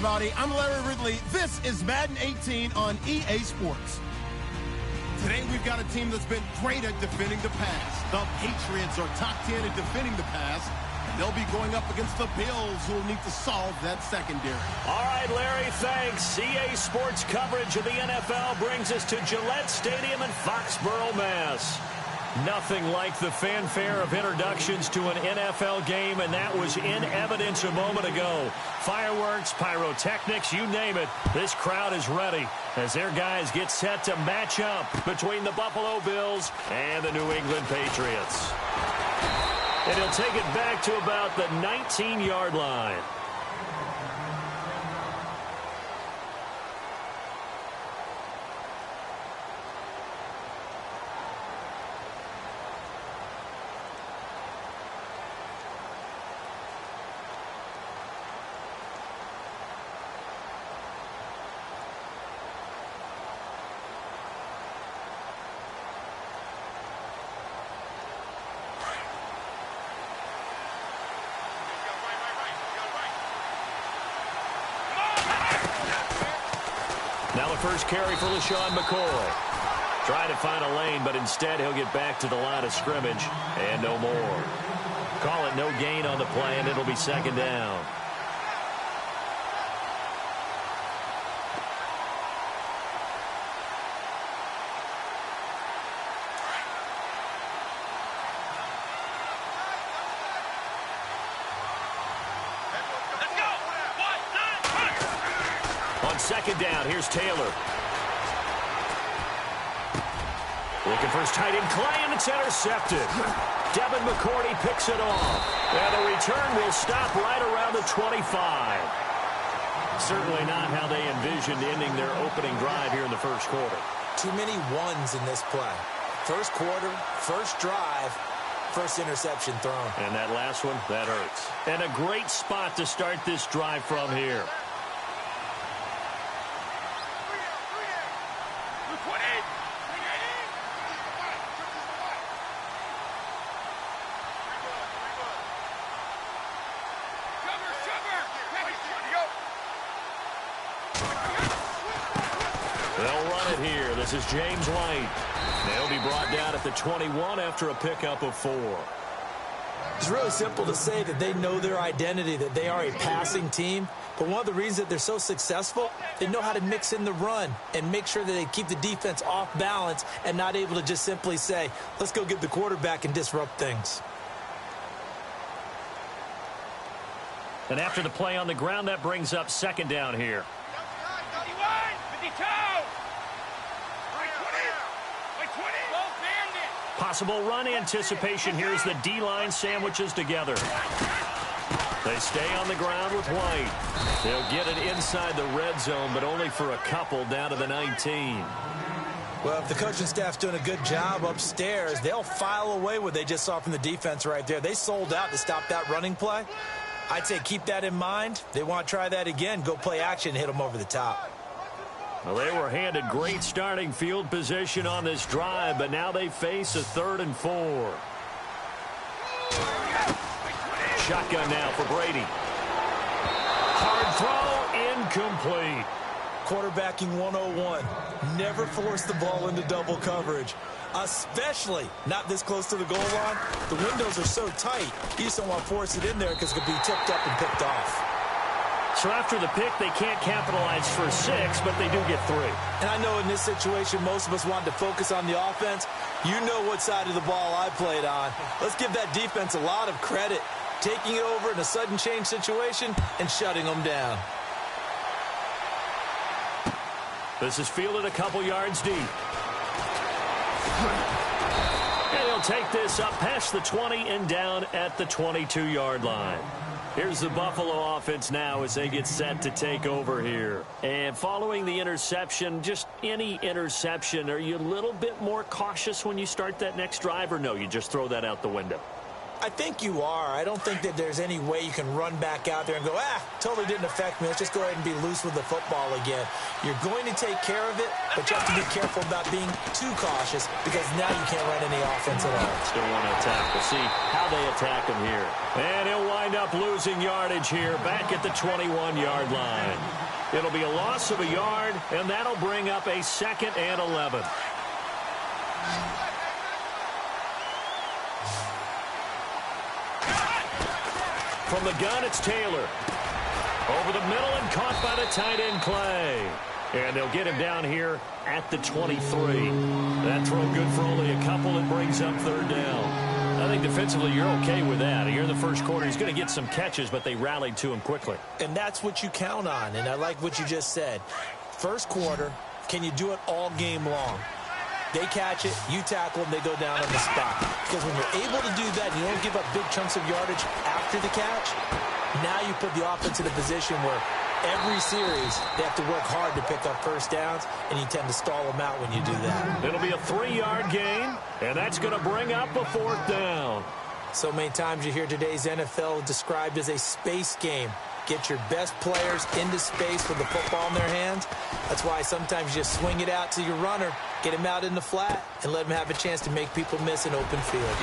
everybody. I'm Larry Ridley. This is Madden 18 on EA Sports. Today we've got a team that's been great at defending the pass. The Patriots are top 10 at defending the pass. They'll be going up against the Bills, who will need to solve that secondary. All right, Larry, thanks. EA Sports coverage of the NFL brings us to Gillette Stadium in Foxborough, Mass. Nothing like the fanfare of introductions to an NFL game, and that was in evidence a moment ago. Fireworks, pyrotechnics, you name it. This crowd is ready as their guys get set to match up between the Buffalo Bills and the New England Patriots. And he'll take it back to about the 19-yard line. Now the first carry for LaShawn McCoy. Trying to find a lane, but instead he'll get back to the line of scrimmage and no more. Call it no gain on the play, and it'll be second down. Second down, here's Taylor. Looking for his tight end, Clay, and it's intercepted. Devin McCourty picks it off. And the return will stop right around the 25. Certainly not how they envisioned ending their opening drive here in the first quarter. Too many ones in this play. First quarter, first drive, first interception thrown. And that last one, that hurts. And a great spot to start this drive from here. They'll run it here. This is James White. They'll be brought down at the 21 after a pickup of 4. It's really simple to say that they know their identity, that they are a passing team. But one of the reasons that they're so successful, they know how to mix in the run and make sure that they keep the defense off balance and not able to just simply say, let's go get the quarterback and disrupt things. And after the play on the ground, that brings up second down here. Possible run anticipation. Here's the D-line sandwiches together. They stay on the ground with White. They'll get it inside the red zone, but only for a couple down to the 19. Well, if the coaching staff's doing a good job upstairs, they'll file away what they just saw from the defense right there. They sold out to stop that running play. I'd say keep that in mind. They want to try that again. Go play action, hit them over the top. Well, they were handed great starting field position on this drive, but now they face a 3rd and 4. Shotgun now for Brady. Hard throw, incomplete. Quarterbacking 101. Never force the ball into double coverage, especially not this close to the goal line. The windows are so tight, you just don't want to force it in there because it could be tipped up and picked off. So after the pick, they can't capitalize for 6, but they do get 3. And I know in this situation, most of us wanted to focus on the offense. You know what side of the ball I played on. Let's give that defense a lot of credit, taking it over in a sudden change situation and shutting them down. This is fielded a couple yards deep. And he'll take this up past the 20 and down at the 22-yard line. Here's the Buffalo offense now as they get set to take over here. And following the interception, just any interception, are you a little bit more cautious when you start that next drive, or no, you just throw that out the window? I think you are. I don't think that there's any way you can run back out there and go, totally didn't affect me. Let's just go ahead and be loose with the football again. You're going to take care of it, but you have to be careful about being too cautious because now you can't run any offense at all. Still want to attack. We'll see how they attack him here. And he'll wind up losing yardage here back at the 21-yard line. It'll be a loss of a yard, and that'll bring up a 2nd and 11. From the gun, it's Taylor. Over the middle and caught by the tight end, Clay. And they'll get him down here at the 23. That throw good for only a couple. It brings up 3rd down. I think defensively you're okay with that. Here in the first quarter, he's going to get some catches, but they rallied to him quickly. And that's what you count on, and I like what you just said. First quarter, can you do it all game long? They catch it, you tackle them, they go down on the spot. Because when you're able to do that, and you don't give up big chunks of yardage after the catch, now you put the offense in a position where every series they have to work hard to pick up first downs, and you tend to stall them out when you do that. It'll be a 3-yard gain, and that's going to bring up a 4th down. So many times you hear today's NFL described as a space game. Get your best players into space with the football in their hands. That's why sometimes you just swing it out to your runner, get him out in the flat, and let him have a chance to make people miss an open field.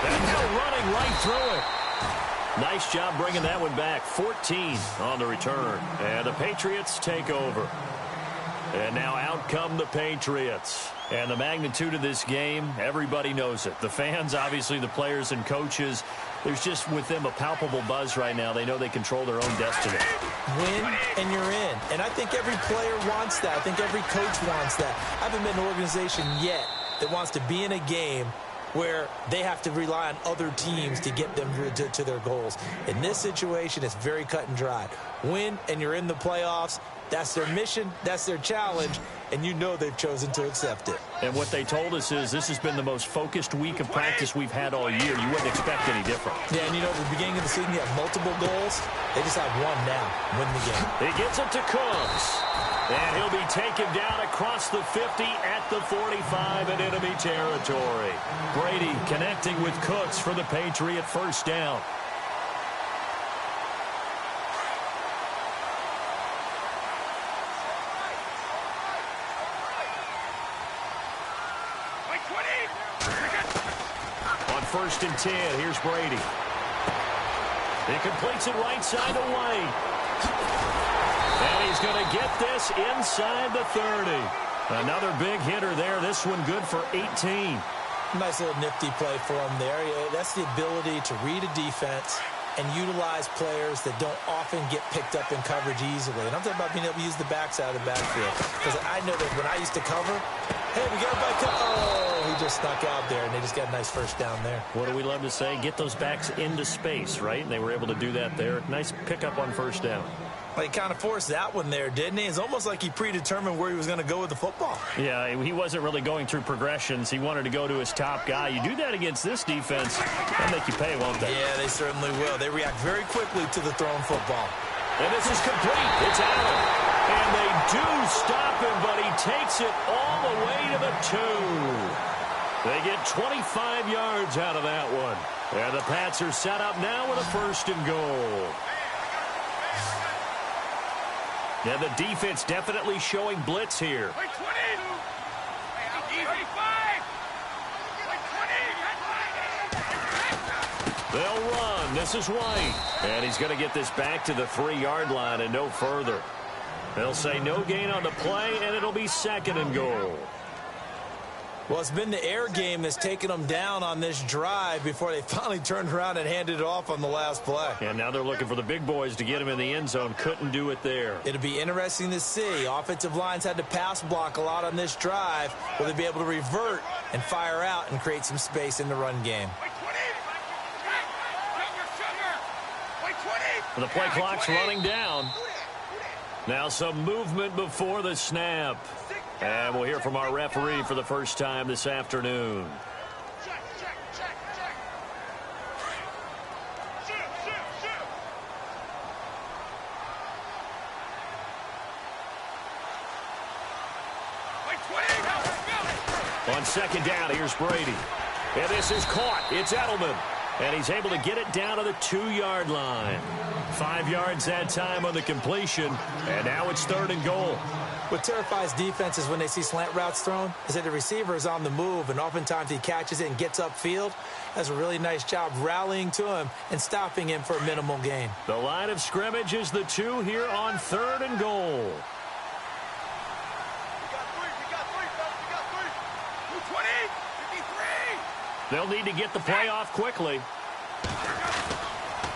And now running right through it. Nice job bringing that one back. 14 on the return. And the Patriots take over. And now out come the Patriots. And the magnitude of this game, everybody knows it. The fans, obviously the players and coaches, there's just with them a palpable buzz right now. They know they control their own destiny. Win and you're in. And I think every player wants that. I think every coach wants that. I haven't been an organization yet that wants to be in a game where they have to rely on other teams to get them to their goals. In this situation, it's very cut and dry. Win and you're in the playoffs. That's their mission. That's their challenge. And you know they've chosen to accept it. And what they told us is this has been the most focused week of practice we've had all year. You wouldn't expect any different. Yeah, and you know, at the beginning of the season, you have multiple goals. They just have one now. Win the game. He gets it to Cooks. And he'll be taken down across the 50 at the 45 in enemy territory. Brady connecting with Cooks for the Patriot first down. On 1st and 10, here's Brady. He completes it right side to White. And he's going to get this inside the 30. Another big hitter there. This one good for 18. Nice little nifty play for him there. That's the ability to read a defense and utilize players that don't often get picked up in coverage easily. And I'm talking about being able to use the backside of the backfield. Because I know that when I used to cover, hey, we got a back. Oh, he just snuck out there, and they just got a nice first down there. What do we love to say? Get those backs into space, right? And they were able to do that there. Nice pickup on first down. Well, he kind of forced that one there, didn't he? It's almost like he predetermined where he was going to go with the football. Yeah, he wasn't really going through progressions. He wanted to go to his top guy. You do that against this defense, they'll make you pay, won't they? Yeah, they certainly will. They react very quickly to the thrown football. And this is complete. It's Allen. And they do stop him, but he takes it all the way to the 2. They get 25 yards out of that one. And the Pats are set up now with a 1st and goal. Yeah, the defense definitely showing blitz here. They'll run. This is White. And he's going to get this back to the 3-yard line and no further. They'll say no gain on the play, and it'll be 2nd and goal. Well, it's been the air game that's taken them down on this drive before they finally turned around and handed it off on the last play. And now they're looking for the big boys to get him in the end zone. Couldn't do it there. It'll be interesting to see. Offensive lines had to pass block a lot on this drive. Will they be able to revert and fire out and create some space in the run game? The play clock's running down. Now some movement before the snap. And we'll hear from our referee for the first time this afternoon. On 2nd down, here's Brady. And this is caught. It's Edelman. And he's able to get it down to the 2-yard line. 5 yards that time on the completion. And now it's 3rd and goal. What terrifies defenses when they see slant routes thrown is that the receiver is on the move, and oftentimes he catches it and gets upfield. Does a really nice job rallying to him and stopping him for a minimal gain. The line of scrimmage is the 2 here on 3rd and goal. They'll need to get the play off quickly.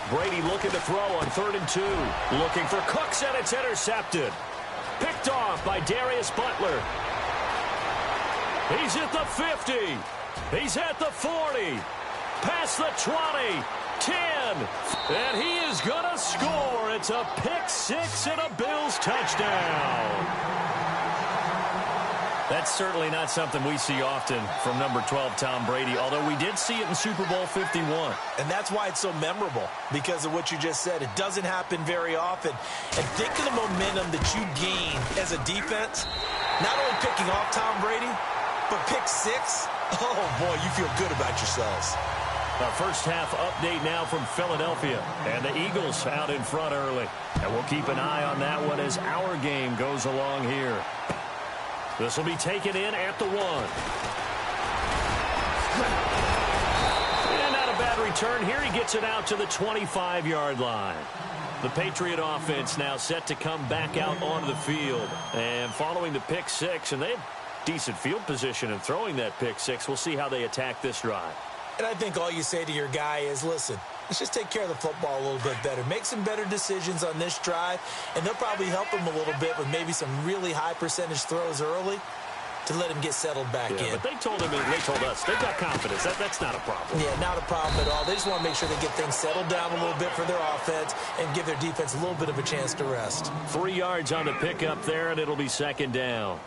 Brady looking to throw on 3rd and 2. Looking for Cooks, and it's intercepted. Picked off by Darius Butler. He's at the 50. He's at the 40. Past the 20. 10. And he is going to score. It's a pick 6 and a Bills touchdown. That's certainly not something we see often from number 12, Tom Brady, although we did see it in Super Bowl 51. And that's why it's so memorable, because of what you just said. It doesn't happen very often. And think of the momentum that you gain as a defense, not only picking off Tom Brady, but pick 6. Oh, boy, you feel good about yourselves. A first half update now from Philadelphia. And the Eagles out in front early. And we'll keep an eye on that one as our game goes along here. This will be taken in at the 1. And not a bad return here. He gets it out to the 25-yard line. The Patriot offense now set to come back out onto the field. And following the pick 6, and they have decent field position in throwing that pick 6. We'll see how they attack this drive. And I think all you say to your guy is, listen, let's just take care of the football a little bit better. Make some better decisions on this drive, and they'll probably help him a little bit with maybe some really high percentage throws early to let him get settled back in. But they told him, and they told us, they've got confidence. That's not a problem. Yeah, not a problem at all. They just want to make sure they get things settled down a little bit for their offense and give their defense a little bit of a chance to rest. 3 yards on the pickup there, and it'll be 2nd down.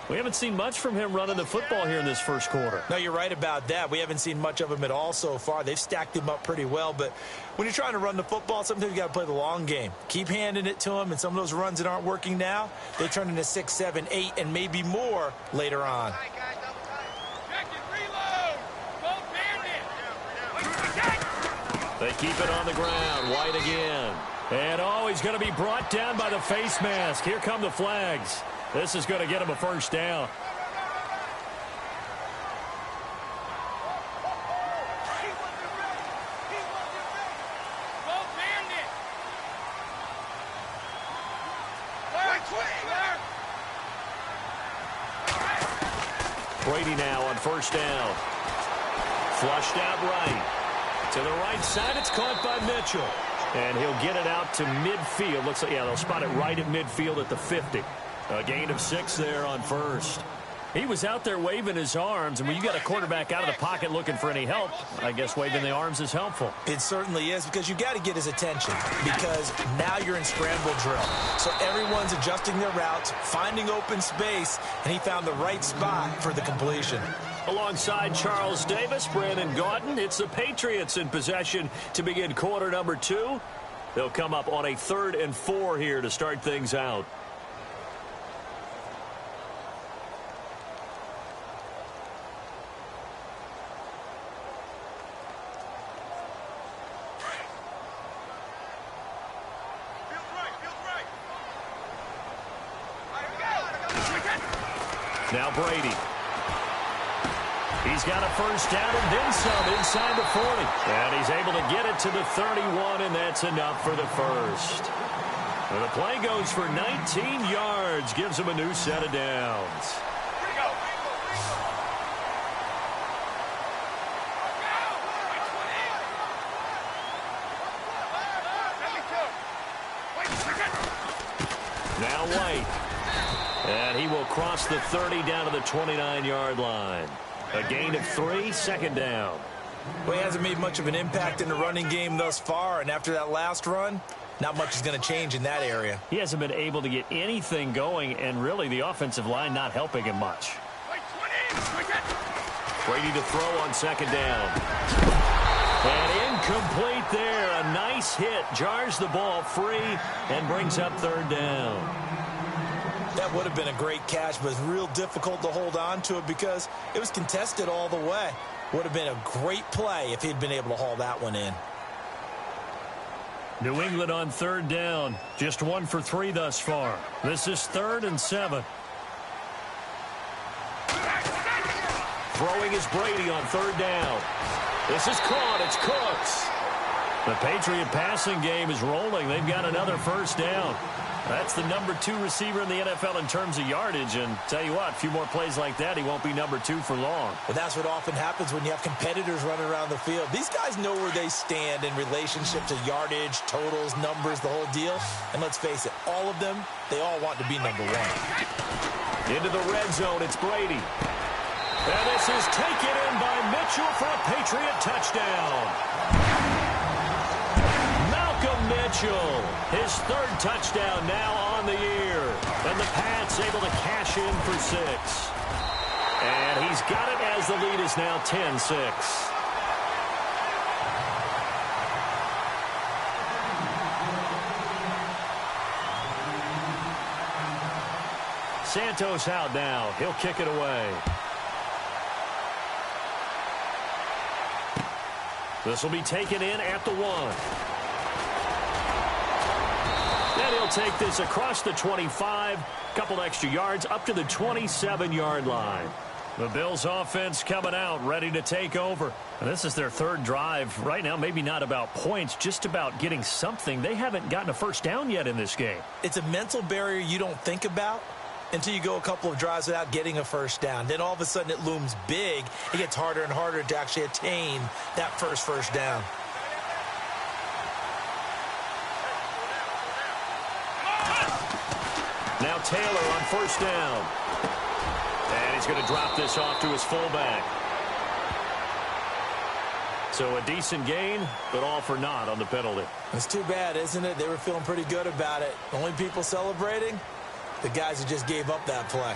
We haven't seen much from him running the football here in this first quarter. No, you're right about that. We haven't seen much of him at all so far. They've stacked him up pretty well, but when you're trying to run the football, sometimes you got to play the long game. Keep handing it to him, and some of those runs that aren't working now, they turn into 6, 7, 8, and maybe more later on. They keep it on the ground. White again. And, he's going to be brought down by the face mask. Here come the flags. This is going to get him a first down. Brady now on first down. Flushed out right. To the right side, it's caught by Mitchell. And he'll get it out to midfield. Looks like, they'll spot it right at midfield at the 50. A gain of 6 there on first. He was out there waving his arms, and when you got a quarterback out of the pocket looking for any help, I guess waving the arms is helpful. It certainly is, because you got to get his attention, because now you're in scramble drill. So everyone's adjusting their routes, finding open space, and he found the right spot for the completion. Alongside Charles Davis, Brandon Gaudin, it's the Patriots in possession to begin quarter number 2. They'll come up on a 3rd and 4 here to start things out. Now Brady. He's got a first down and then some inside the 40. And he's able to get it to the 31, and that's enough for the first. And the play goes for 19 yards, gives him a new set of downs. Now White. And he will cross the 30 down to the 29-yard line. A gain of 3, 2nd down. Well, he hasn't made much of an impact in the running game thus far, and after that last run, not much is going to change in that area. He hasn't been able to get anything going, and really the offensive line not helping him much. Brady to throw on 2nd down. And incomplete there. A nice hit. Jars the ball free and brings up 3rd down. That would have been a great catch, but it's real difficult to hold on to it because it was contested all the way. Would have been a great play if he'd been able to haul that one in. New England on third down. Just 1 for 3 thus far. This is 3rd and 7. Throwing is Brady on 3rd down. This is caught. It's Cooks. The Patriot passing game is rolling. They've got another first down. That's the number 2 receiver in the NFL in terms of yardage. And tell you what, a few more plays like that, he won't be number 2 for long. Well, that's what often happens when you have competitors running around the field. These guys know where they stand in relationship to yardage, totals, numbers, the whole deal. And let's face it, all of them, they all want to be number 1. Into the red zone, it's Brady. And this is taken in by Mitchell for a Patriot touchdown. Mitchell, his 3rd touchdown now on the year. And the Pats able to cash in for 6. And he's got it as the lead is now 10-6. Santos out now. He'll kick it away. This will be taken in at the 1. And he'll take this across the 25, couple extra yards, up to the 27-yard line. The Bills' offense coming out, ready to take over. And this is their 3rd drive. Right now, maybe not about points, just about getting something. They haven't gotten a first down yet in this game. It's a mental barrier you don't think about until you go a couple of drives without getting a first down. Then all of a sudden it looms big. It gets harder and harder to actually attain that first down. Now Taylor on first down. And he's going to drop this off to his fullback. So a decent gain, but all for naught on the penalty. It's too bad, isn't it? They were feeling pretty good about it. Only people celebrating, the guys who just gave up that play.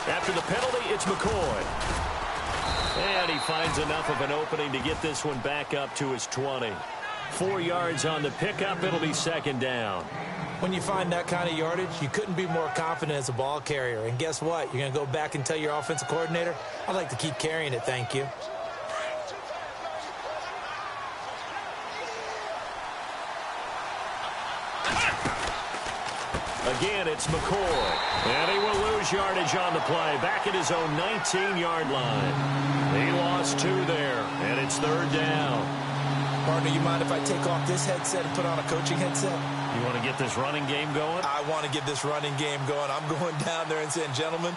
After the penalty, it's McCoy. And he finds enough of an opening to get this one back up to his 20. 4 yards on the pickup. It'll be 2nd down. When you find that kind of yardage, you couldn't be more confident as a ball carrier. And guess what? You're going to go back and tell your offensive coordinator, I'd like to keep carrying it, thank you. Again, it's McCoy. And he will lose yardage on the play. Back at his own 19-yard line. He lost 2 there, and it's 3rd down. Partner, you mind if I take off this headset and put on a coaching headset? You want to get this running game going? I want to get this running game going. I'm going down there and saying, gentlemen,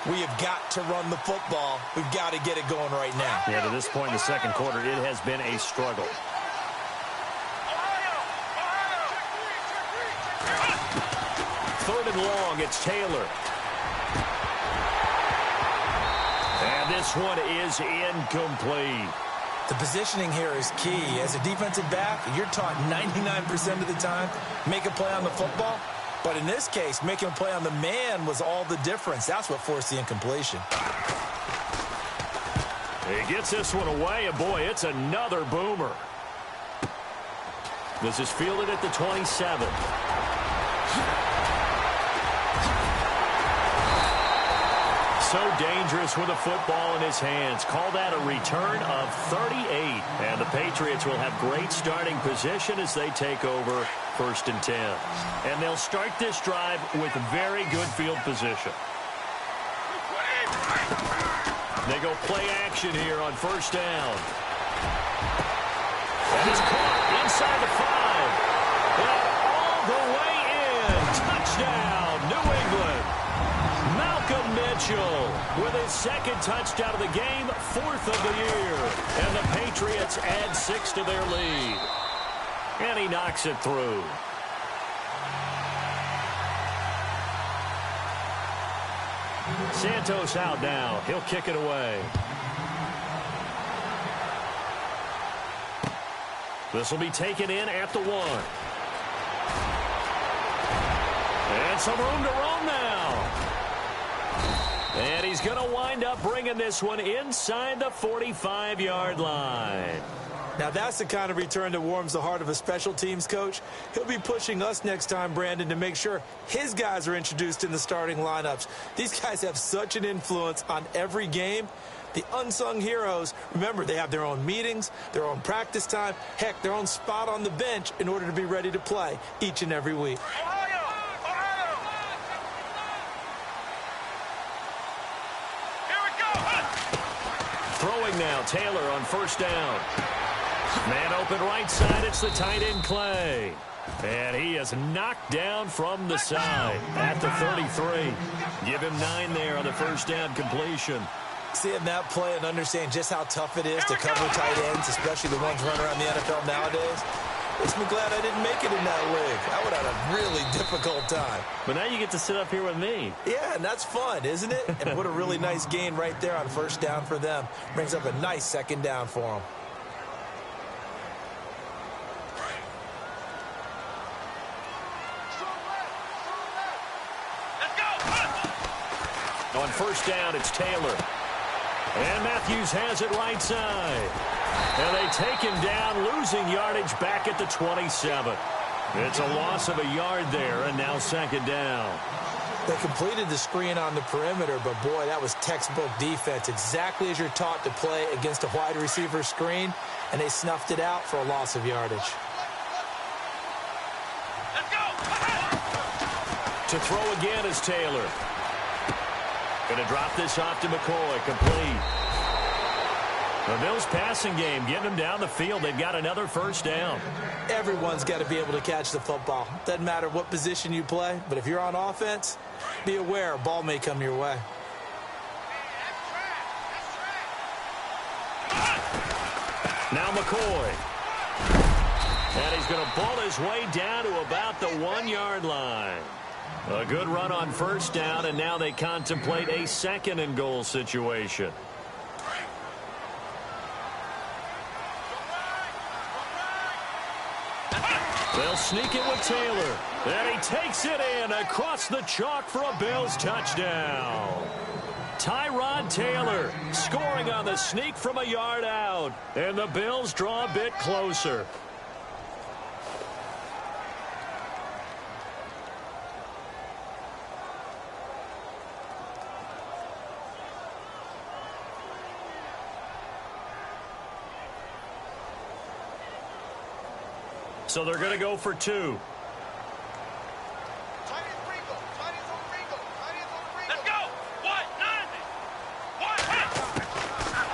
we have got to run the football. We've got to get it going right now. Yeah, to this point in the 2nd quarter, it has been a struggle. Third and long, it's Taylor. And this one is incomplete. The positioning here is key. As a defensive back, you're taught 99% of the time, make a play on the football. But in this case, making a play on the man was all the difference. That's what forced the incompletion. He gets this one away, and boy, it's another boomer. This is fielded at the 27. So dangerous with a football in his hands. Call that a return of 38. And the Patriots will have great starting position as they take over 1st and 10. And they'll start this drive with very good field position. They go play action here on 1st down. And he's caught inside the 5. And all the way in. Touchdown, New England. Mitchell with his 2nd touchdown of the game, 4th of the year. And the Patriots add 6 to their lead. And he knocks it through. Santos out now. He'll kick it away. This will be taken in at the 1. And some room to roam now. And he's going to wind up bringing this one inside the 45-yard line. Now, that's the kind of return that warms the heart of a special teams coach. He'll be pushing us next time, Brandon, to make sure his guys are introduced in the starting lineups. These guys have such an influence on every game. The unsung heroes, remember, they have their own meetings, their own practice time, heck, their own spot on the bench in order to be ready to play each and every week. Throwing now, Taylor on first down. Man open right side, it's the tight end Clay. And he is knocked down from the side at the 33. Give him 9 there on the first down completion. Seeing that play and understand just how tough it is to cover tight ends, especially the ones running around the NFL nowadays, makes me glad I didn't make it in that league. I would have had a really difficult time. But now you get to sit up here with me. Yeah, and that's fun, isn't it? And what a really nice gain right there on first down for them. Brings up a nice second down for them. On first down, it's Taylor. And Matthews has it right side. And they take him down, losing yardage back at the 27. It's a loss of a yard there, and now second down. They completed the screen on the perimeter, but boy, that was textbook defense. Exactly as you're taught to play against a wide receiver screen, and they snuffed it out for a loss of yardage. Let's go! To throw again is Taylor. Going to drop this off to McCoy, complete. The Bills passing game, getting them down the field. They've got another first down. Everyone's got to be able to catch the football. Doesn't matter what position you play, but if you're on offense, be aware a ball may come your way. Now McCoy. And he's going to ball his way down to about the 1-yard line. A good run on first down, and now they contemplate a second and goal situation. They'll sneak it with Taylor. And he takes it in across the chalk for a Bills touchdown. Tyrod Taylor scoring on the sneak from a yard out. And the Bills draw a bit closer. So they're going to go for 2. Let's go.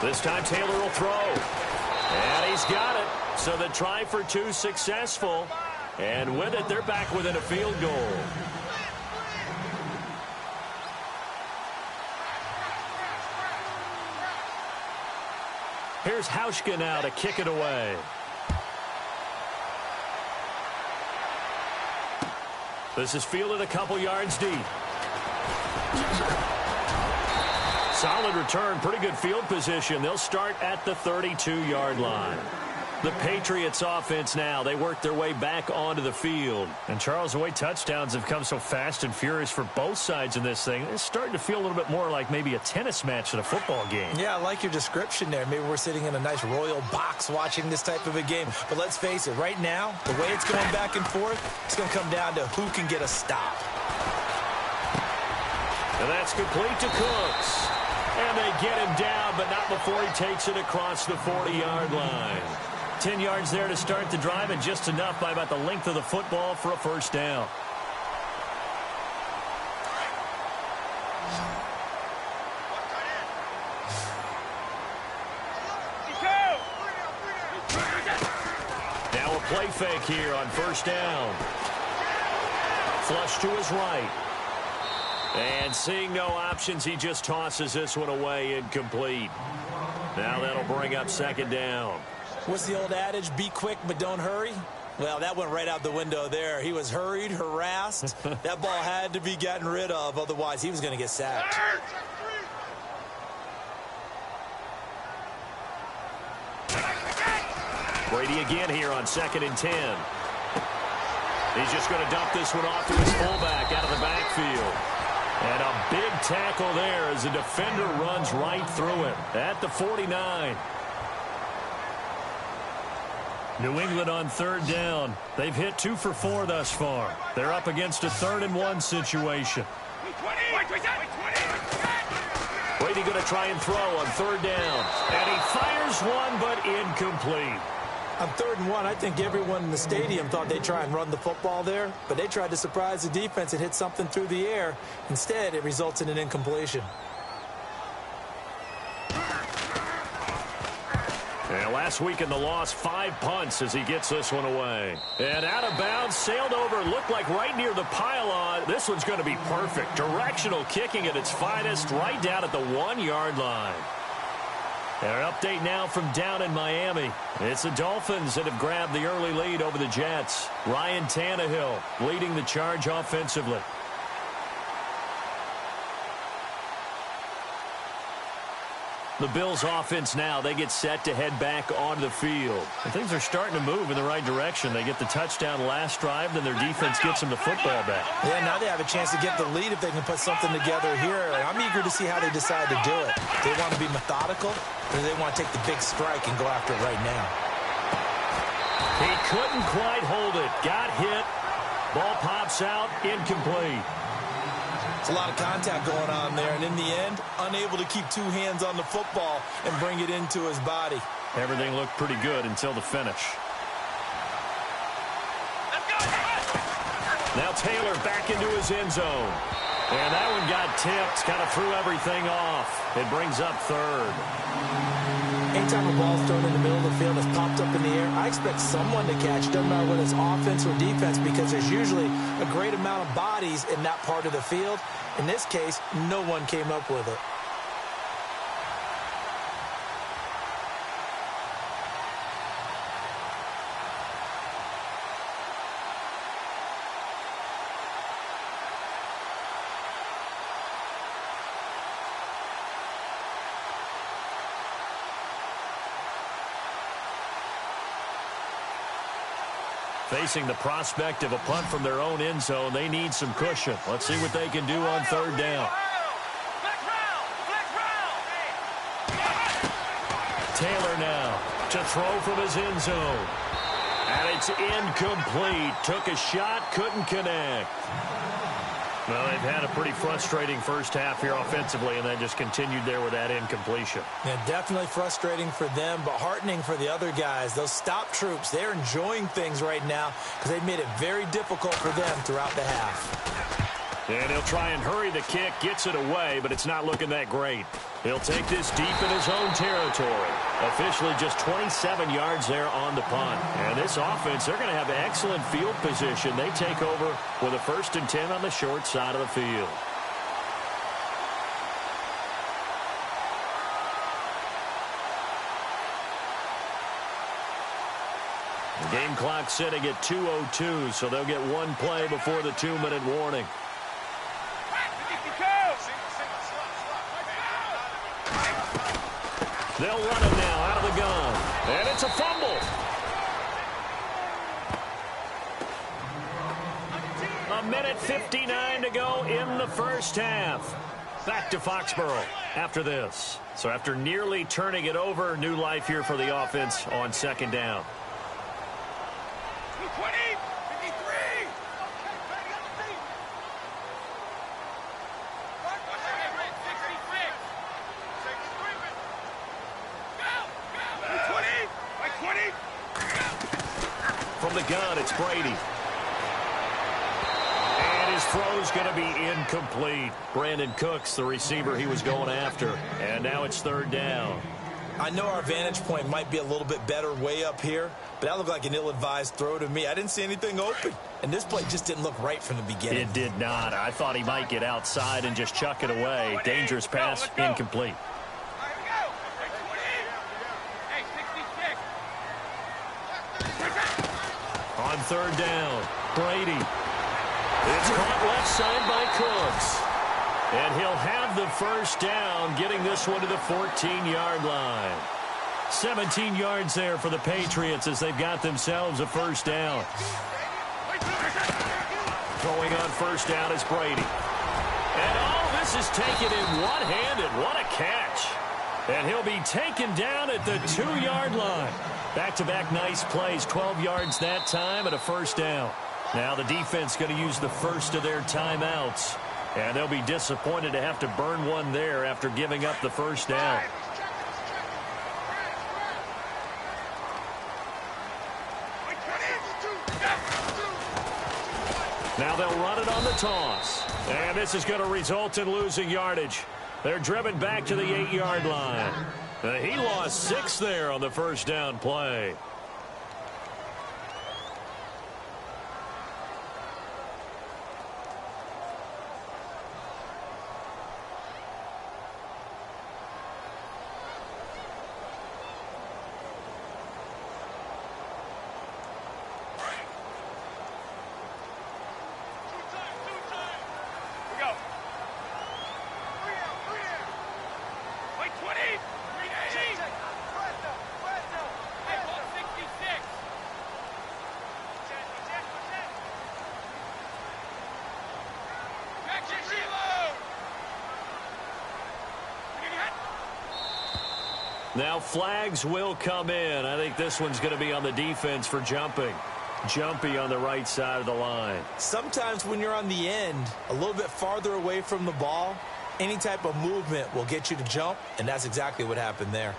This time Taylor will throw. And he's got it. So the try for 2 successful. And with it, they're back within a field goal. Here's Hauschka now to kick it away. This is fielded a couple yards deep. Solid return, pretty good field position. They'll start at the 32-yard line. The Patriots offense now, they work their way back onto the field. And Charles, the way touchdowns have come so fast and furious for both sides in this thing, it's starting to feel a little bit more like maybe a tennis match than a football game. Yeah, I like your description there. Maybe we're sitting in a nice royal box watching this type of a game. But let's face it, right now, the way it's going back and forth, it's going to come down to who can get a stop. And that's complete to Cooks. And they get him down, but not before he takes it across the 40-yard line. 10 yards there to start the drive, and just enough by about the length of the football for a first down. Now a play fake here on first down. Flush to his right. And seeing no options, he just tosses this one away, incomplete. Now that'll bring up second down. What's the old adage? Be quick, but don't hurry. Well, that went right out the window there. He was hurried, harassed. That ball had to be gotten rid of. Otherwise, he was going to get sacked. Brady again here on 2nd and 10. He's just going to dump this one off to his fullback out of the backfield. And a big tackle there as the defender runs right through it at the 49. New England on third down. They've hit 2 for 4 thus far. They're up against a 3rd-and-1 situation. Brady going to try and throw on third down. And he fires one, but incomplete. On 3rd and 1, I think everyone in the stadium thought they'd try and run the football there, but they tried to surprise the defense and hit something through the air. Instead, it results in an incompletion. And last week in the loss, 5 punts as he gets this one away. And out of bounds, sailed over, looked like right near the pylon. This one's going to be perfect. Directional kicking at its finest, right down at the 1-yard line. And an update now from down in Miami. It's the Dolphins that have grabbed the early lead over the Jets. Ryan Tannehill leading the charge offensively. The Bills offense now, they get set to head back onto the field. And things are starting to move in the right direction. They get the touchdown last drive, then their defense gets them the football back. Yeah, now they have a chance to get the lead if they can put something together here. And I'm eager to see how they decide to do it. Do they want to be methodical, or do they want to take the big strike and go after it right now? He couldn't quite hold it. Got hit. Ball pops out. Incomplete. It's a lot of contact going on there, and in the end, unable to keep 2 hands on the football and bring it into his body. Everything looked pretty good until the finish. Now Taylor back into his end zone. And that one got tipped, kind of threw everything off. It brings up 3rd. Anytime a ball's thrown in the middle of the field that's popped up in the air, I expect someone to catch. Doesn't matter whether it's offense or defense, because there's usually a great amount of bodies in that part of the field. In this case, no one came up with it. Facing the prospect of a punt from their own end zone, they need some cushion. Let's see what they can do on third down. Taylor now to throw from his end zone. And it's incomplete. Took a shot, couldn't connect. Well, they've had a pretty frustrating first half here offensively, and then just continued there with that incompletion. Yeah, definitely frustrating for them, but heartening for the other guys. Those stop troops, they're enjoying things right now because they've made it very difficult for them throughout the half. And he'll try and hurry the kick, gets it away, but it's not looking that great. He'll take this deep in his own territory. Officially just 27 yards there on the punt. And this offense, they're going to have excellent field position. They take over with a 1st and 10 on the short side of the field. The game clock sitting at 2:02, so they'll get 1 play before the 2-minute warning. They'll run him now out of the gun. And it's a fumble. A minute 59 to go in the first half. Back to Foxborough after this. So after nearly turning it over, new life here for the offense on 2nd down. 20, 53. From the gun, it's Brady. And his throw's going to be incomplete. Brandon Cooks, the receiver he was going after. And now it's 3rd down. I know our vantage point might be a little bit better way up here, but that looked like an ill-advised throw to me. I didn't see anything open, and this play just didn't look right from the beginning. It did not. I thought he might get outside and just chuck it away. Dangerous pass, incomplete. On 3rd down, Brady. It's caught left side by Cooks. And he'll have the 1st down, getting this one to the 14-yard line. 17 yards there for the Patriots as they've got themselves a 1st down. Throwing on 1st down is Brady. And all this is taken in one-handed. What a catch. And he'll be taken down at the 2-yard line. Back-to-back nice plays, 12 yards that time and a first down. Now the defense going to use the first of their timeouts. And they'll be disappointed to have to burn one there after giving up the first down. Now they'll run it on the toss. And this is going to result in losing yardage. They're driven back to the 8-yard line. He lost 6 there on the first down play. Now flags will come in. I think this one's going to be on the defense for jumping. Jumpy on the right side of the line. Sometimes when you're on the end, a little bit farther away from the ball, any type of movement will get you to jump, and that's exactly what happened there.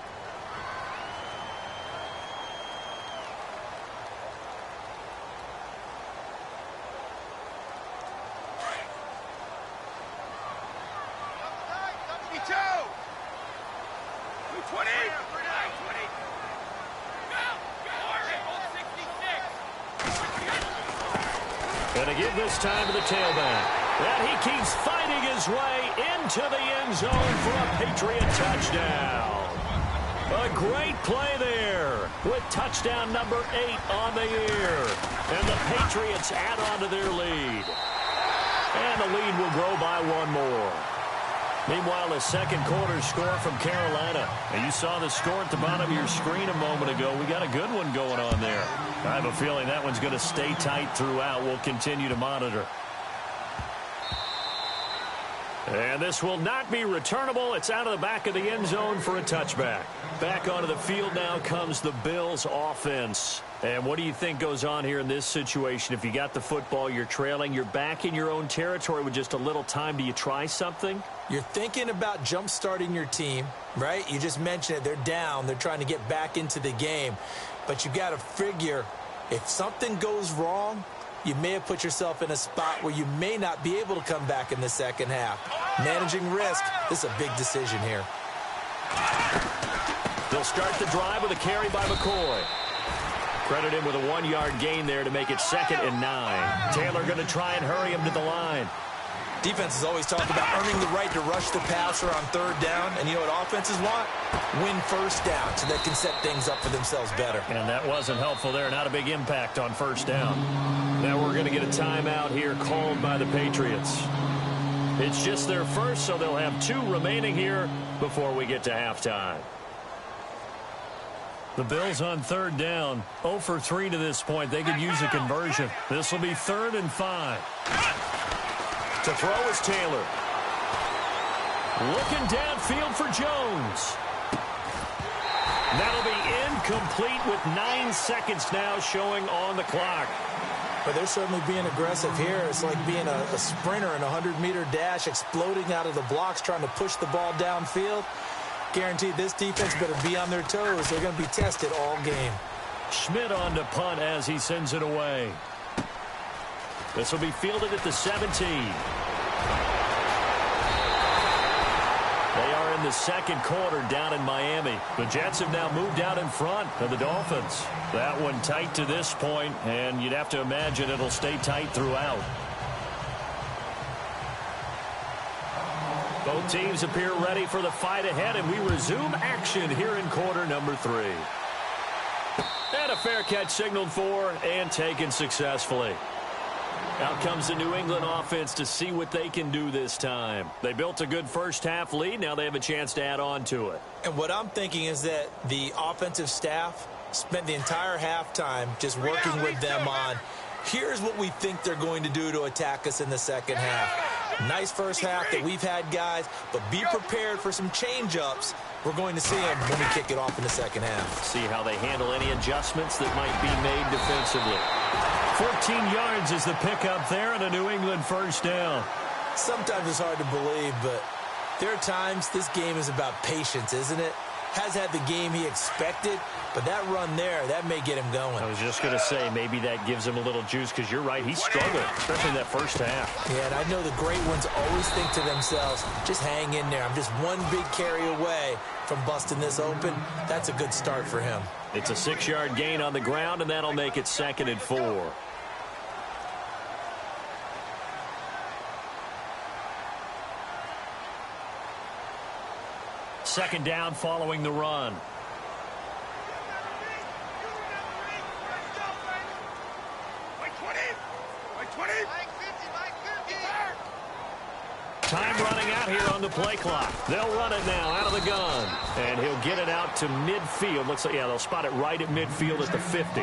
Going to give this time to the tailback. And he keeps fighting his way into the end zone for a Patriot touchdown. A great play there with touchdown number 8 on the year. And the Patriots add on to their lead. And the lead will grow by 1 more. Meanwhile, a second quarter score from Carolina. And you saw the score at the bottom of your screen a moment ago. We got a good one going on there. I have a feeling that one's going to stay tight throughout. We'll continue to monitor. And this will not be returnable. It's out of the back of the end zone for a touchback. Back onto the field now comes the Bills offense. And what do you think goes on here in this situation? If you got the football, you're trailing, you're back in your own territory with just a little time. Do you try something? You're thinking about jump-starting your team, right? You just mentioned it. They're down. They're trying to get back into the game. But you got to figure if something goes wrong, you may have put yourself in a spot where you may not be able to come back in the second half. Managing risk, this is a big decision here. They'll start the drive with a carry by McCoy. Credit him with a 1-yard gain there to make it 2nd and 9. Taylor going to try and hurry him to the line. Defenses always talk about earning the right to rush the passer on 3rd down. And you know what offenses want? Win first down so they can set things up for themselves better. And that wasn't helpful there. Not a big impact on 1st down. Now we're going to get a timeout here called by the Patriots. It's just their first, so they'll have 2 remaining here before we get to halftime. The Bills on 3rd down. 0 for 3 to this point. They could use a conversion. This will be 3rd and 5. To throw is Taylor. Looking downfield for Jones. That'll be incomplete with 9 seconds now showing on the clock. But they're certainly being aggressive here. It's like being a sprinter in a 100-meter dash, exploding out of the blocks, trying to push the ball downfield. Guaranteed this defense better be on their toes. They're going to be tested all game. Schmidt on to punt as he sends it away. This will be fielded at the 17. They are in the 2nd quarter down in Miami. The Jets have now moved out in front of the Dolphins. That one tight to this point, and you'd have to imagine it'll stay tight throughout. Both teams appear ready for the fight ahead, and we resume action here in quarter number 3. And a fair catch signaled for and taken successfully. Out comes the New England offense to see what they can do this time. They built a good first half lead. Now they have a chance to add on to it. And what I'm thinking is that the offensive staff spent the entire halftime just working with them on, here's what we think they're going to do to attack us in the second half. Nice first half that we've had, guys, but be prepared for some change-ups. We're going to see them when we kick it off in the second half. See how they handle any adjustments that might be made defensively. 14 yards is the pickup there and a New England first down. Sometimes it's hard to believe, but there are times this game is about patience, isn't it? Has had the game he expected, but that run there, that may get him going. I was just going to say, maybe that gives him a little juice, because you're right, he's struggling, especially in that first half. Yeah, and I know the great ones always think to themselves, just hang in there. I'm just one big carry away from busting this open. That's a good start for him. It's a 6-yard gain on the ground, and that'll make it 2nd and 4. Second down following the run. Time running out here on the play clock. They'll run it now out of the gun. And he'll get it out to midfield. Looks like, yeah, they'll spot it right at midfield at the 50.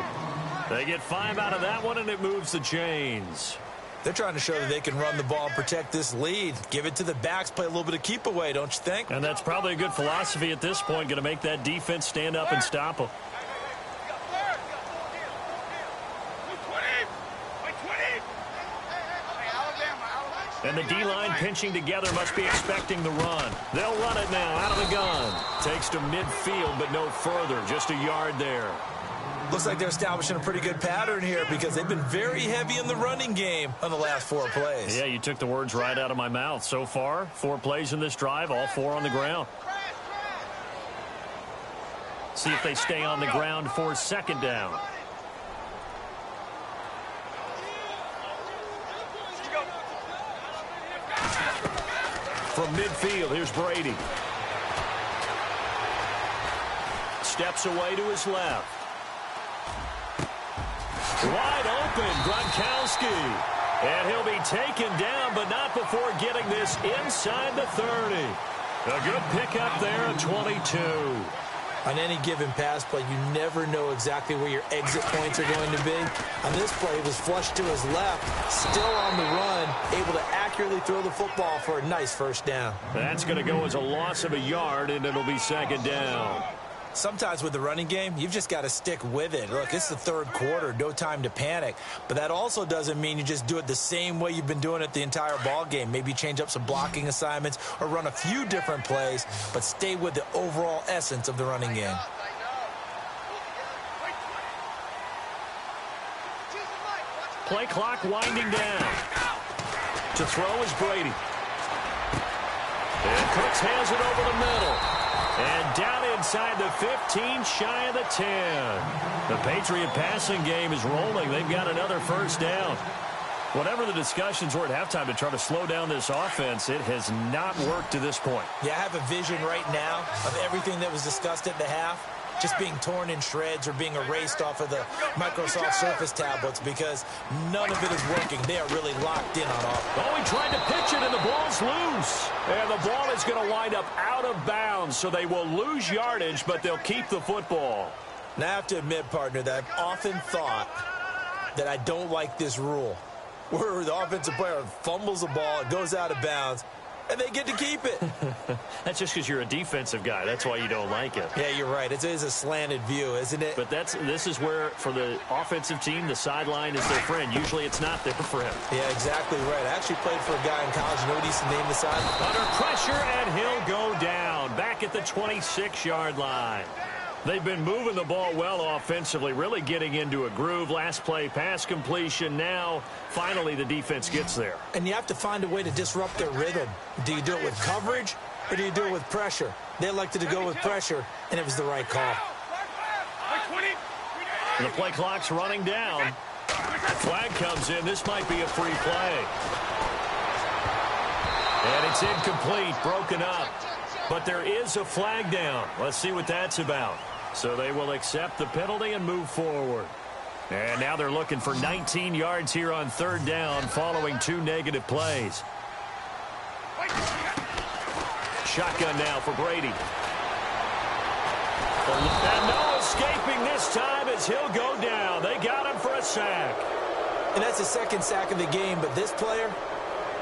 They get 5 out of that one, and it moves the chains. They're trying to show that they can run the ball and protect this lead. Give it to the backs, play a little bit of keep away, don't you think? And that's probably a good philosophy at this point, going to make that defense stand up and stop them. And the D-line pinching together must be expecting the run. They'll run it now out of the gun. Takes to midfield, but no further. Just a yard there. Looks like they're establishing a pretty good pattern here because they've been very heavy in the running game on the last 4 plays. Yeah, you took the words right out of my mouth. So far, 4 plays in this drive, all 4 on the ground. See if they stay on the ground for second down. From midfield, here's Brady. Steps away to his left. Wide open, Gronkowski. And he'll be taken down, but not before getting this inside the 30. A good pickup there at 22. On any given pass play, you never know exactly where your exit points are going to be. On this play, it was flushed to his left, still on the run, able to accurately throw the football for a nice first down. That's going to go as a loss of a yard, and it'll be second down. Sometimes with the running game, you've just got to stick with it. Look, it's the third quarter, no time to panic. But that also doesn't mean you just do it the same way you've been doing it the entire ball game. Maybe change up some blocking assignments or run a few different plays, but stay with the overall essence of the running game. Play clock winding down. To throw is Brady. And Cooks has it over the middle. And down inside the 15, shy of the 10. The Patriot passing game is rolling. They've got another first down. Whatever the discussions were at halftime to try to slow down this offense, it has not worked to this point. Yeah, I have a vision right now of everything that was discussed at the half just being torn in shreds or being erased off of the Microsoft Surface tablets because none of it is working. They are really locked in on offense. Oh, he tried to pitch it, and the ball's loose. And the ball is going to wind up out of bounds, so they will lose yardage, but they'll keep the football. Now, I have to admit, partner, that I've often thought that I don't like this rule, where the offensive player fumbles the ball, it goes out of bounds, and they get to keep it. That's just because you're a defensive guy. That's why you don't like it. Yeah, you're right. It is a slanted view, isn't it? But this is where, for the offensive team, the sideline is their friend. Usually it's not there for him. Yeah, exactly right. I actually played for a guy in college. You know what he used to name the sideline? Under pressure, and he'll go down. Back at the 26-yard line. They've been moving the ball well offensively, really getting into a groove. Last play, pass completion. Now, finally, the defense gets there. And you have to find a way to disrupt their rhythm. Do you do it with coverage, or do you do it with pressure? They elected to go with pressure, and it was the right call. The play clock's running down. Flag comes in. This might be a free play. And it's incomplete, broken up. But there is a flag down. Let's see what that's about. So they will accept the penalty and move forward. And now they're looking for 19 yards here on third down following 2 negative plays. Shotgun now for Brady. And no escaping this time as he'll go down. They got him for a sack. And that's the second sack of the game, but this player,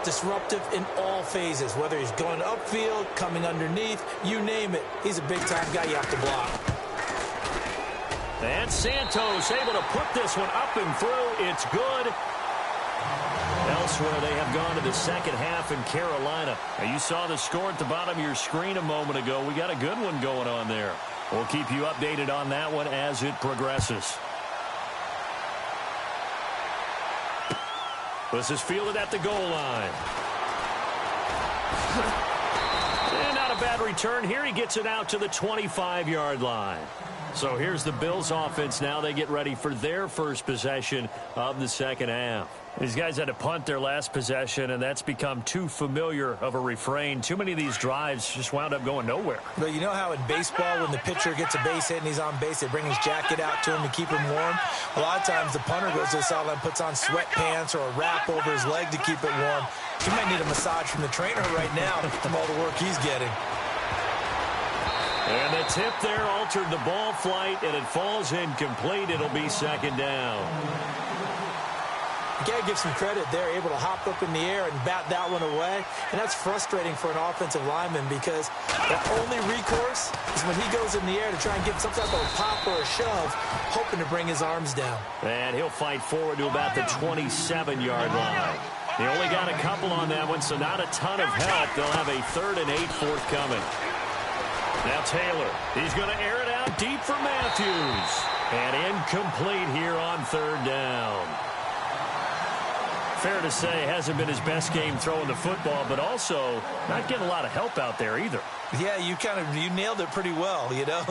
disruptive in all phases, whether he's going upfield, coming underneath, you name it. He's a big-time guy you have to block. And Santos able to put this one up and through. It's good. Elsewhere, they have gone to the second half in Carolina. Now, you saw the score at the bottom of your screen a moment ago. We got a good one going on there. We'll keep you updated on that one as it progresses. This is fielded at the goal line. And not a bad return here. He gets it out to the 25-yard line. So here's the Bills offense now. They get ready for their first possession of the second half. These guys had to punt their last possession, and that's become too familiar of a refrain. Too many of these drives just wound up going nowhere. But you know how in baseball, when the pitcher gets a base hit and he's on base, they bring his jacket out to him to keep him warm? A lot of times the punter goes to the sideline, puts on sweatpants or a wrap over his leg to keep it warm. He might need a massage from the trainer right now from all the work he's getting. And the tip there altered the ball flight, and it falls incomplete. It'll be second down. You got to give some credit there, able to hop up in the air and bat that one away. And that's frustrating for an offensive lineman because the only recourse is when he goes in the air to try and get some type of a pop or a shove, hoping to bring his arms down. And he'll fight forward to about the 27-yard line. They only got a couple on that one, so not a ton of help. They'll have a 3rd and 8 forthcoming. Now Taylor, he's going to air it out deep for Matthews. And incomplete here on 3rd down. Fair to say, hasn't been his best game throwing the football, but also not getting a lot of help out there either. Yeah, you nailed it pretty well, you know.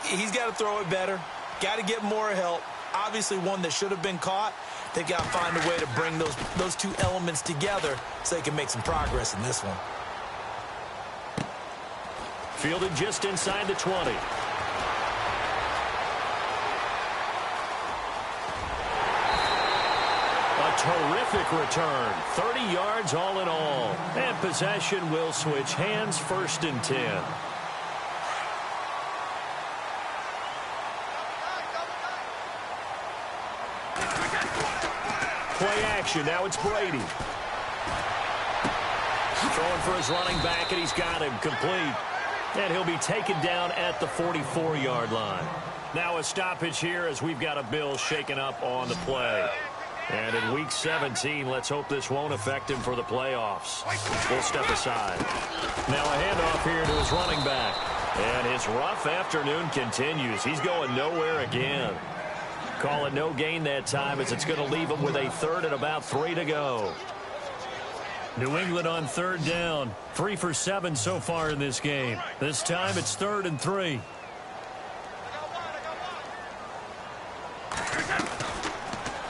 He's got to throw it better, got to get more help. Obviously one that should have been caught. They've got to find a way to bring those two elements together so they can make some progress in this one. Fielded just inside the 20. A terrific return. 30 yards all in all. And possession will switch hands, 1st and 10. Play action. Now it's Brady. Throwing for his running back, and he's got him complete. And he'll be taken down at the 44-yard line. Now a stoppage here as we've got a Bill shaken up on the play. And in Week 17, let's hope this won't affect him for the playoffs. We'll step aside. Now a handoff here to his running back. And his rough afternoon continues. He's going nowhere again. Call it no gain that time as it's going to leave him with a 3rd and about 3 to go. New England on 3rd down. 3 for 7 so far in this game. This time it's 3rd and 3.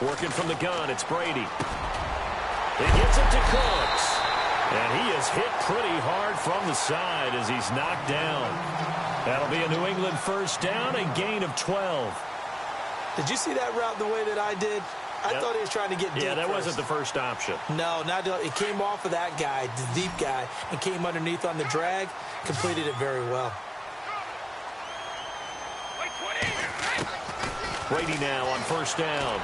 Working from the gun, it's Brady. He gets it to Cooks. And he is hit pretty hard from the side as he's knocked down. That'll be a New England 1st down, a gain of 12. Did you see that route the way that I did? I thought he was trying to get deep. Yeah, that first. wasn't the first option. No, it came off of that guy, the deep guy, and came underneath on the drag. Completed it very well. Brady now on 1st down.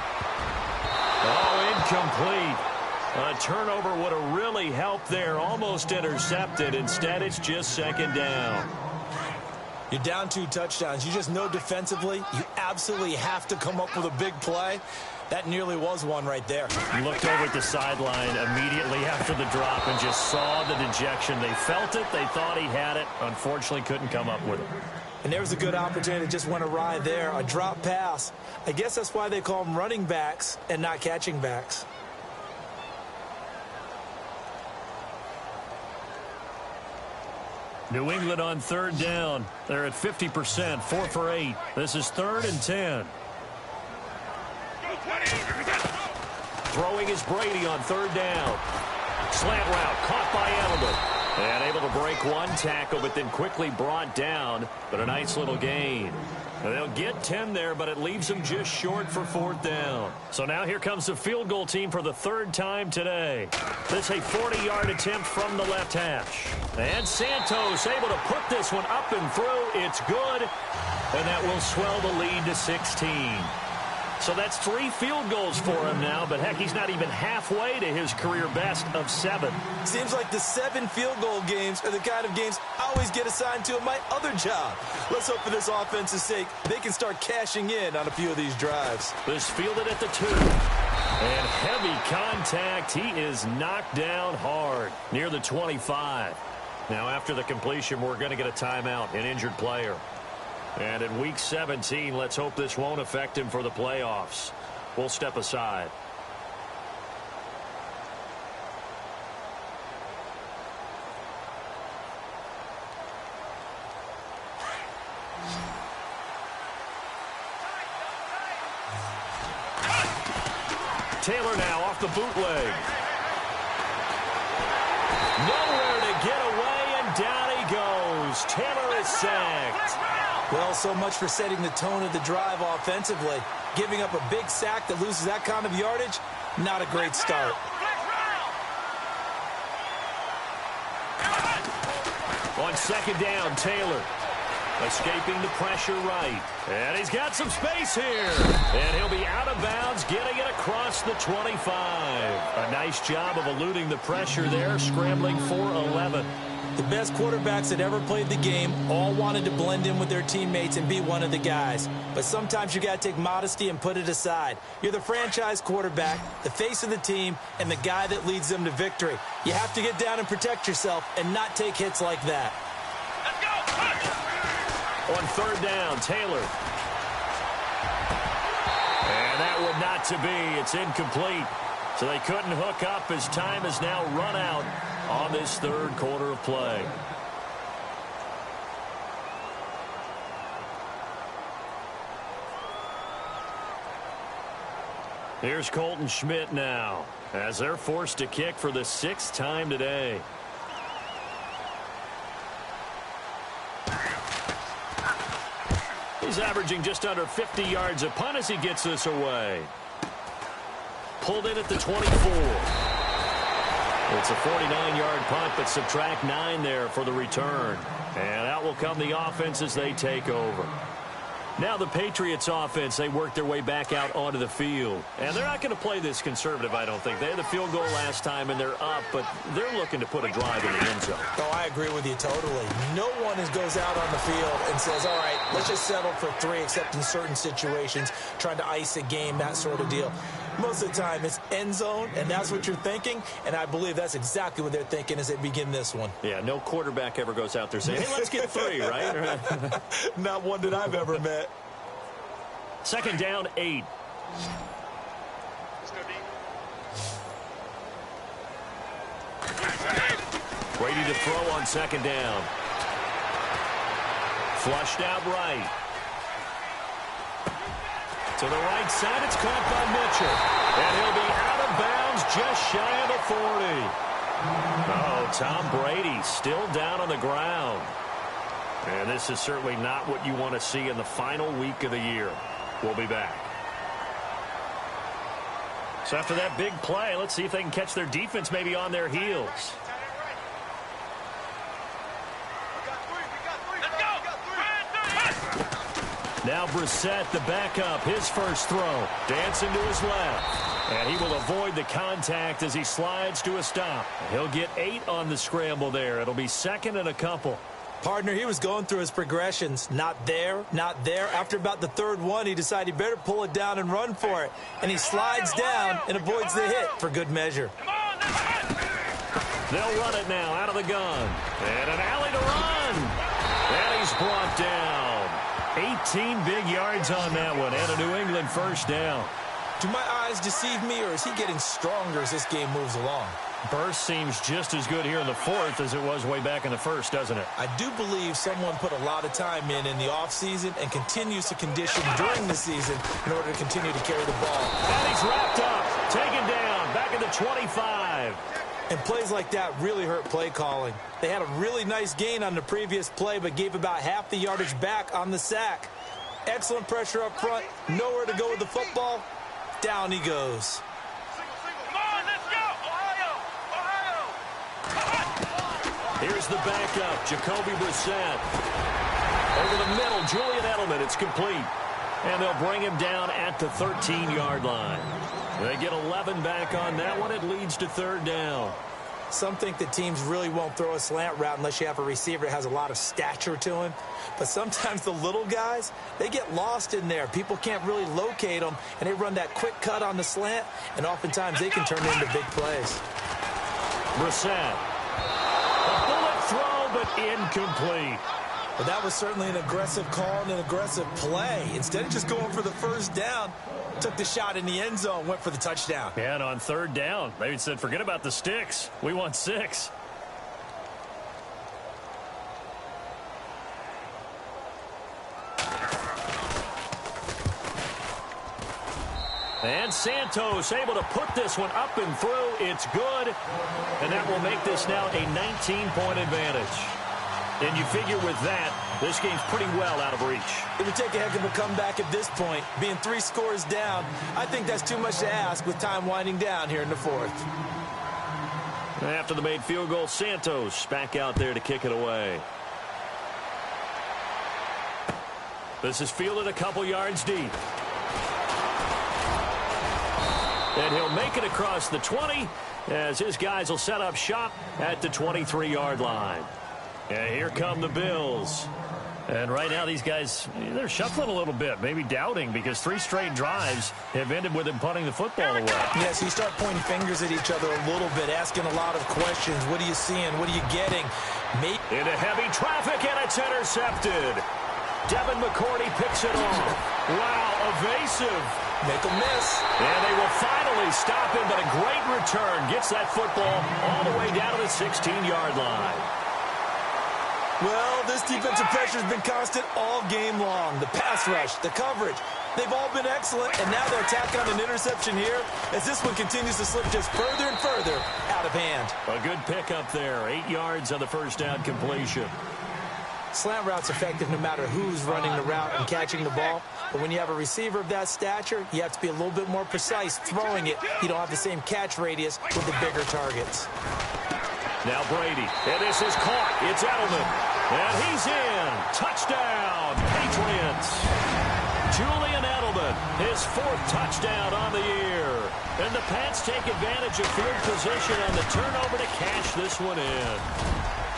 Oh, incomplete. A turnover would have really helped there. Almost intercepted. Instead, it's just 2nd down. You're down 2 touchdowns. You just know defensively you absolutely have to come up with a big play. That nearly was one right there. You looked over at the sideline immediately after the drop and just saw the dejection. They felt it. They thought he had it. Unfortunately, couldn't come up with it. And there was a good opportunity that just went awry there. A drop pass. I guess that's why they call them running backs and not catching backs. New England on 3rd down. They're at 50%, 4 for 8. This is 3rd and 10. Throwing is Brady on 3rd down. Slant route caught by Edelman. And able to break one tackle, but then quickly brought down. But a nice little gain. And they'll get 10 there, but it leaves them just short for 4th down. So now here comes the field goal team for the 3rd time today. This a 40-yard attempt from the left hash. And Santos able to put this one up and through. It's good. And that will swell the lead to 16. So that's 3 field goals for him now, but heck, he's not even halfway to his career best of 7. Seems like the 7 field goal games are the kind of games I always get assigned to in my other job. Let's hope for this offense's sake they can start cashing in on a few of these drives. This fielded at the 2. And heavy contact. He is knocked down hard near the 25. Now after the completion, we're going to get a timeout, an injured player. And in Week 17, let's hope this won't affect him for the playoffs. We'll step aside. Taylor now off the bootleg. Nowhere to get away, and down he goes. Taylor is sacked. Well, so much for setting the tone of the drive offensively. Giving up a big sack that loses that kind of yardage, not a great start. On second down, Taylor escaping the pressure right. And he's got some space here. And he'll be out of bounds, getting it across the 25. A nice job of eluding the pressure there, scrambling for 11. The best quarterbacks that ever played the game all wanted to blend in with their teammates and be one of the guys. But sometimes you got to take modesty and put it aside. You're the franchise quarterback, the face of the team, and the guy that leads them to victory. You have to get down and protect yourself and not take hits like that. Let's go! On third down, Taylor. And that would not to be. It's incomplete. So they couldn't hook up as time is now run out on this third quarter of play. Here's Colton Schmidt now as they're forced to kick for the 6th time today. He's averaging just under 50 yards a punt as he gets this away. Pulled in at the 24. It's a 49-yard punt, but subtract 9 there for the return. And out will come the offense as they take over. Now the Patriots offense, they work their way back out onto the field. And they're not going to play this conservative, I don't think. They had the field goal last time, and they're up, but they're looking to put a drive in the end zone. Oh, I agree with you totally. No one goes out on the field and says, all right, let's just settle for 3, except in certain situations, trying to ice a game, that sort of deal. Most of the time, it's end zone, and that's what you're thinking, and I believe that's exactly what they're thinking as they begin this one. Yeah, no quarterback ever goes out there saying, hey, let's get 3, right? Not one that I've ever met. Second down, 8. Brady to throw on second down. Flushed out right. To the right side, it's caught by Mitchell. And he'll be out of bounds just shy of the 40. Oh, Tom Brady still down on the ground. And this is certainly not what you want to see in the final week of the year. We'll be back. So after that big play, let's see if they can catch their defense maybe on their heels. Now Brissett, the backup, his first throw. Dancing to his left. And he will avoid the contact as he slides to a stop. He'll get 8 on the scramble there. It'll be second and a couple. Partner, he was going through his progressions. Not there, not there. After about the third one, he decided he better pull it down and run for it. And he slides down and avoids the hit for good measure. They'll run it now out of the gun. And an alley to run. And he's brought down. 18 big yards on that one, and a New England first down. Do my eyes deceive me, or is he getting stronger as this game moves along? Burst seems just as good here in the fourth as it was way back in the first, doesn't it? I do believe someone put a lot of time in the offseason and continues to condition during the season in order to continue to carry the ball. And he's wrapped up, taken down, back at the 25. And plays like that really hurt play calling. They had a really nice gain on the previous play, but gave about half the yardage back on the sack. Excellent pressure up front, nowhere to go with the football. Down he goes. Here's the backup, Jacoby Brissett. Over the middle, Julian Edelman, it's complete. And they'll bring him down at the 13-yard line. They get 11 back on that one. It leads to third down. Some think that teams really won't throw a slant route unless you have a receiver that has a lot of stature to him. But sometimes the little guys, they get lost in there. People can't really locate them, and they run that quick cut on the slant, and oftentimes they can turn into big plays. Brissett. A bullet throw, but incomplete. But that was certainly an aggressive call and an aggressive play. Instead of just going for the first down, took the shot in the end zone, went for the touchdown. Yeah, and on third down, they said, forget about the sticks. We want 6. And Santos able to put this one up and through. It's good. And that will make this now a 19-point advantage. And you figure with that, this game's pretty well out of reach. It would take a heck of a comeback at this point. Being 3 scores down, I think that's too much to ask with time winding down here in the fourth. After the made field goal, Santos back out there to kick it away. This is fielded a couple yards deep. And he'll make it across the 20 as his guys will set up shop at the 23-yard line. And here come the Bills. And right now these guys, they're shuffling a little bit, maybe doubting, because 3 straight drives have ended with him punting the football away. Yes, you start pointing fingers at each other a little bit, asking a lot of questions. What are you seeing? What are you getting? Into heavy traffic, and it's intercepted. Devin McCourty picks it off. Wow, evasive. Make a miss. And they will finally stop him, but a great return. Gets that football all the way down to the 16-yard line. Well, this defensive pressure has been constant all game long. The pass rush, the coverage, they've all been excellent, and now they'll tack on an interception here as this one continues to slip just further and further out of hand. A good pickup there, 8 yards on the first down completion. Slant route's effective no matter who's running the route and catching the ball. But when you have a receiver of that stature, you have to be a little bit more precise throwing it. You don't have the same catch radius with the bigger targets. Now Brady, and this is caught. It's Edelman, and he's in. Touchdown, Patriots. Julian Edelman, his 4th touchdown on the year. And the Pats take advantage of field position on the turnover to cash this one in.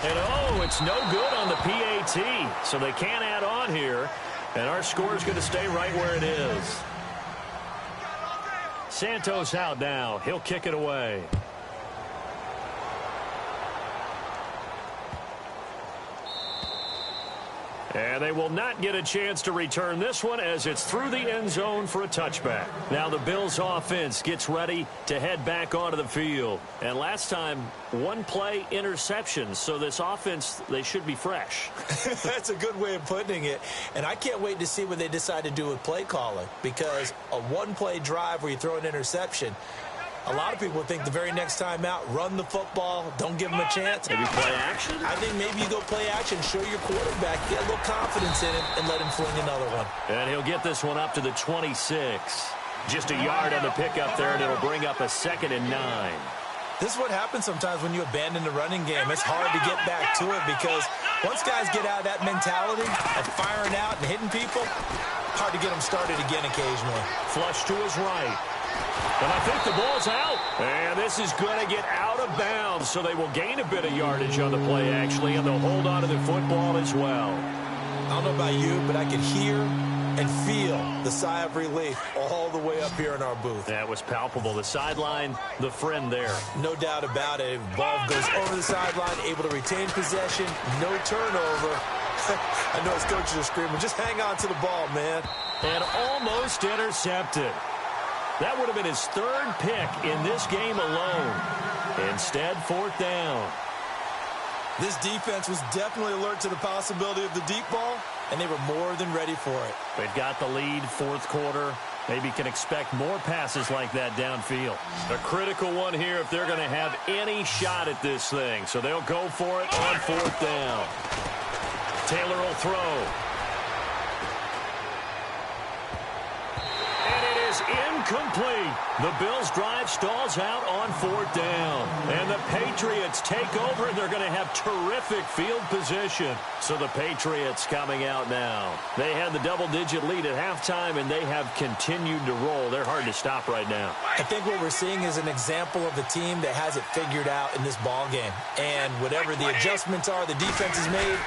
And oh, it's no good on the PAT, so they can't add on here. And our score is going to stay right where it is. Santos out now. He'll kick it away. And they will not get a chance to return this one as it's through the end zone for a touchback. Now the Bills offense gets ready to head back onto the field. And last time, 1 play interception. So this offense, they should be fresh. That's a good way of putting it. And I can't wait to see what they decide to do with play calling. Because a 1-play drive where you throw an interception, a lot of people think the very next time out, run the football, don't give them a chance. Maybe play action? I think maybe you go play action, show your quarterback, get a little confidence in him, and let him fling another one. And he'll get this one up to the 26. Just a yard on the pickup there, and it'll bring up a 2nd and 9. This is what happens sometimes when you abandon the running game. It's hard to get back to it because once guys get out of that mentality of firing out and hitting people, hard to get them started again occasionally. Flush to his right. And I think the ball's out. And this is going to get out of bounds, so they will gain a bit of yardage on the play, actually, and they'll hold on to the football as well. I don't know about you, but I could hear and feel the sigh of relief all the way up here in our booth. That was palpable. The sideline, the friend there. No doubt about it. Ball goes over the sideline, able to retain possession, no turnover. I know his coaches are screaming, just hang on to the ball, man. And almost intercepted. That would have been his 3rd pick in this game alone. Instead, 4th down. This defense was definitely alert to the possibility of the deep ball, and they were more than ready for it. They've got the lead, 4th quarter. Maybe can expect more passes like that downfield. A critical one here if they're going to have any shot at this thing. So they'll go for it on 4th down. Taylor will throw. is incomplete. The Bills' drive stalls out on 4th down. And the Patriots take over, and they're going to have terrific field position. So the Patriots coming out now. They had the double-digit lead at halftime, and they have continued to roll. They're hard to stop right now. I think what we're seeing is an example of a team that has it figured out in this ball game. And whatever the adjustments are the defense has made,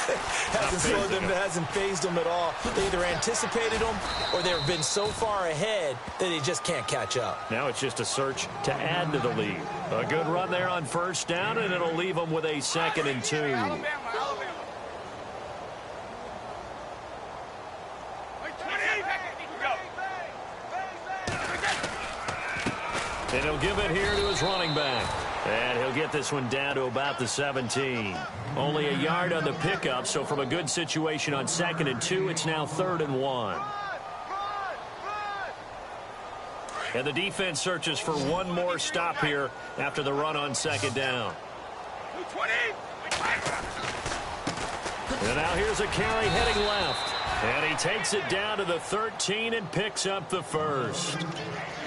hasn't slowed them, hasn't phased them at all. They either anticipated them or they've been so far ahead that they just can't catch up. Now it's just a search to add to the lead. A good run there on 1st down, and it'll leave them with a 2nd and 2. And he'll give it here to his running back. And he'll get this one down to about the 17. Only a yard on the pickup, so from a good situation on 2nd and 2, it's now 3rd and 1. And the defense searches for one more stop here after the run on 2nd down. And now here's a carry heading left. And he takes it down to the 13 and picks up the 1st.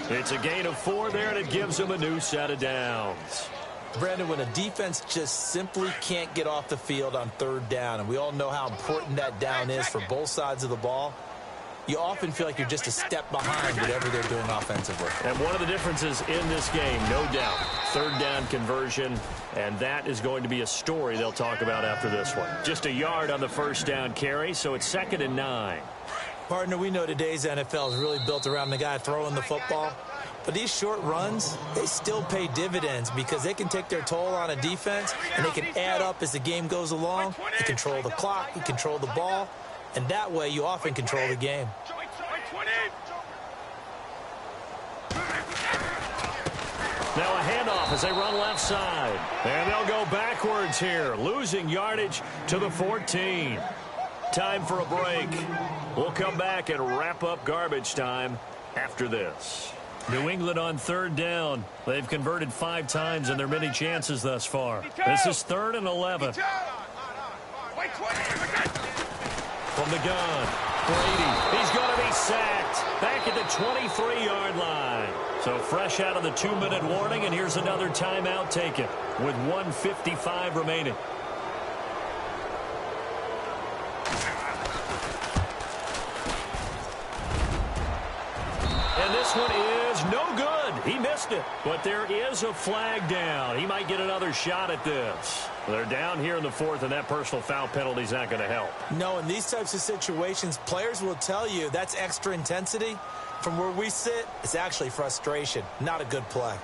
It's a gain of 4 there, and it gives him a new set of downs. Brandon, when a defense just simply can't get off the field on 3rd down, and we all know how important that down is for both sides of the ball, you often feel like you're just a step behind whatever they're doing offensively. And one of the differences in this game, no doubt, 3rd down conversion, and that is going to be a story they'll talk about after this one. Just a yard on the 1st down carry, so it's 2nd and 9. Partner, we know today's NFL is really built around the guy throwing the football. But these short runs, they still pay dividends because they can take their toll on a defense, and they can add up as the game goes along. You control the clock, you control the ball, and that way you often control the game. Now a handoff as they run left side. And they'll go backwards here, losing yardage to the 14. Time for a break. We'll come back and wrap up garbage time after this. New England on 3rd down. They've converted 5 times in their many chances thus far. This is 3rd and 11. From the gun, Brady. He's going to be sacked back at the 23-yard line. So fresh out of the 2-minute warning, and here's another timeout taken with 1:55 remaining. And this one is no good. He missed it. But there is a flag down. He might get another shot at this. They're down here in the 4th, and that personal foul penalty is not going to help. No, in these types of situations, players will tell you that's extra intensity. From where we sit, it's actually frustration, not a good play.